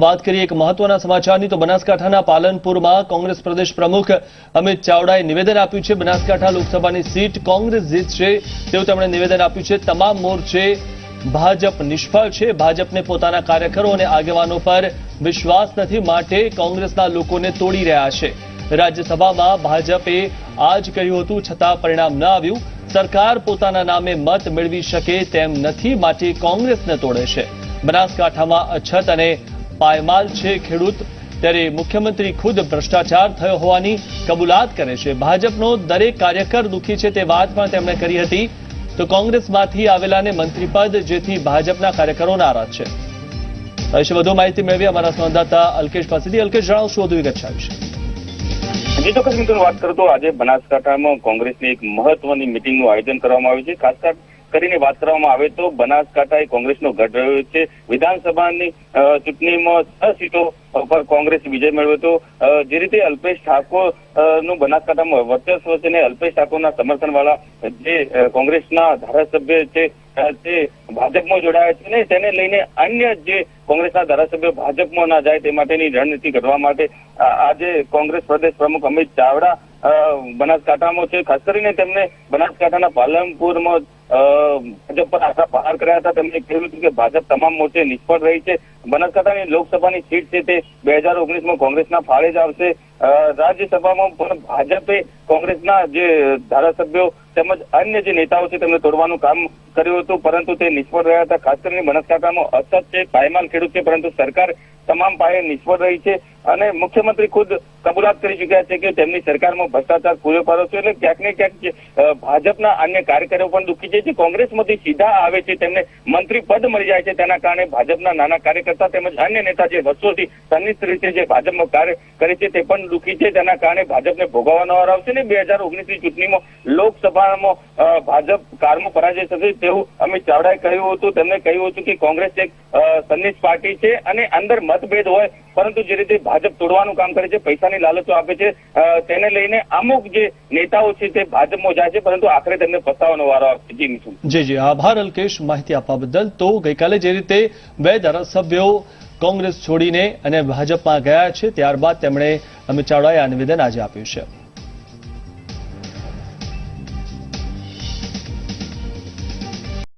વાત કરીએ એક મહત્વના સમાચારની તો બનાસકાંઠાના પાલનપુરમાં કોંગ્રેસ પ્રદેશ પ્રમુખ અમિત ચાવડાએ નિવેદન આપ્યું છે। બનાસકાંઠા લોકસભાની સીટ કોંગ્રેસ જીતશે તેવું તેમણે નિવેદન આપ્યું છે। તમામ મોરચે ભાજપ નિષ્ફળ છે। ભાજપને પોતાના કાર્યકરો અને આગેવાનો પર વિશ્વાસ નથી, માટે કોંગ્રેસના લોકોને તોડી રહ્યા છે। રાજ્યસભામાં ભાજપે આ જ કર્યું હતું, છતાં પરિણામ ન આવ્યું। સરકાર પોતાના નામે મત મેળવી શકે તેમ નથી, માટે કોંગ્રેસને તોડે છે। બનાસકાંઠામાં અછત અને પાયમાલ છે ખેડૂત, ત્યારે મુખ્યમંત્રી ખુદ ભ્રષ્ટાચાર થયો હોવાની કબૂલાત કરે છે। ભાજપનો દરેક કાર્યકર દુઃખી છે તે વાત પણ તેમણે કરી હતી। તો કોંગ્રેસમાંથી આવેલાને મંત્રીપદ, જેથી ભાજપના કાર્યકરો નારાજ છે। આ વિશે વધુ માહિતી મેળવી અમારા સંવાદદાતા અલ્કેશ પાસેથી। અલ્કેશ, જણાવશો વધુ વિગત છે વિશે? જી ચોક્કસ મિત્રો, વાત કરું તો આજે બનાસકાંઠામાં કોંગ્રેસની એક મહત્વની મિટિંગનું આયોજન કરવામાં આવ્યું છે। ખાસ કરીને વાત કરવામાં આવે તો બનાસકાંઠા એ કોંગ્રેસનો ગઢ રહ્યો છે। વિધાનસભાની ચૂંટણીમાં 6 સીટો પર કોંગ્રેસ વિજય મેળવ્યો હતો। જે રીતે અલ્પેશ ઠાકોર નું બનાસકાંઠામાં વર્ચસ્વ છે અને અલ્પેશ ઠાકોરના સમર્થન વાળા જે કોંગ્રેસના ધારાસભ્ય છે તે ભાજપમાં જોડાયા છે ને તેને લઈને અન્ય જે કોંગ્રેસના ધારાસભ્યો ભાજપમાં ના જાય તે માટેની રણનીતિ ઘડવા માટે આજે કોંગ્રેસ પ્રદેશ પ્રમુખ અમિત ચાવડા બનાસકાંઠામાં છે। ખાસ કરીને તેમણે બનાસકાંઠાના પાલનપુરમાં ભાજપ પર આશા બહાર કર્યા હતા। તેમણે કહ્યું હતું કે ભાજપ તમામ મોરચે નિષ્ફળ રહી છે। બનાસકાંઠાની લોકસભાની સીટ છે તે 2019માં કોંગ્રેસના ફાળે જ આવશે। રાજ્યસભામાં પણ ભાજપે કોંગ્રેસના જે ધારાસભ્યો તેમજ અન્ય જે નેતાઓ છે તેમને તોડવાનું કામ કર્યું હતું, પરંતુ તે નિષ્ફળ રહ્યા હતા। ખાસ કરીને બનાસકાંઠામાં અછત છે, પાયમાલ ખેડૂત છે, પરંતુ સરકાર તમામ પાયે નિષ્ફળ રહી છે અને મુખ્યમંત્રી ખુદ કબૂલાત કરી ચુક્યા છે કે તેમની સરકારમાં ભ્રષ્ટાચાર પૂરો પાડ્યો છે। એટલે ક્યાંક ને ક્યાંક ભાજપના અન્ય કાર્યકરો પણ દુઃખી છે જે કોંગ્રેસમાંથી સીધા આવે છે, તેમને મંત્રી પદ મળી જાય છે। તેના કારણે ભાજપના નાના કાર્યકર્તા તેમજ અન્ય નેતા જે વર્ષોથી સંનિષ્ઠ રીતે જે ભાજપમાં કાર્ય કરે છે તે પણ દુઃખી છે। તેના કારણે ભાજપને ભોગવવાનો વાર આવશે ને 2019ની ચૂંટણીમાં લોકસભામાં ભાજપ કારમો પરાજય થશે તેવું અમિત ચાવડાએ કહ્યું હતું। તેમણે કહ્યું હતું કે કોંગ્રેસ એક સંનિષ્ઠ પાર્ટી છે અને અંદર મતભેદ હોય, પરંતુ જે રીતે ભાજપ તોડવાનું કામ કરે છે, પૈસાની લાલચો આપે છે, તેને લઈને અમુક જે નેતાઓ છે તે ભાજપમાં જાય છે, પરંતુ આખરે તેમને પસ્તાવાનો વારો આવશે। જી મિથુન। જી, આભાર અલ્કેશ માહિતી આપવા બદલ। તો ગઈકાલે જે રીતે 2 ધારાસભ્યો કોંગ્રેસ છોડીને અને ભાજપમાં ગયા છે, ત્યારબાદ તેમણે અમિત ચાવડાએ આ નિવેદન આજે આપ્યું છે।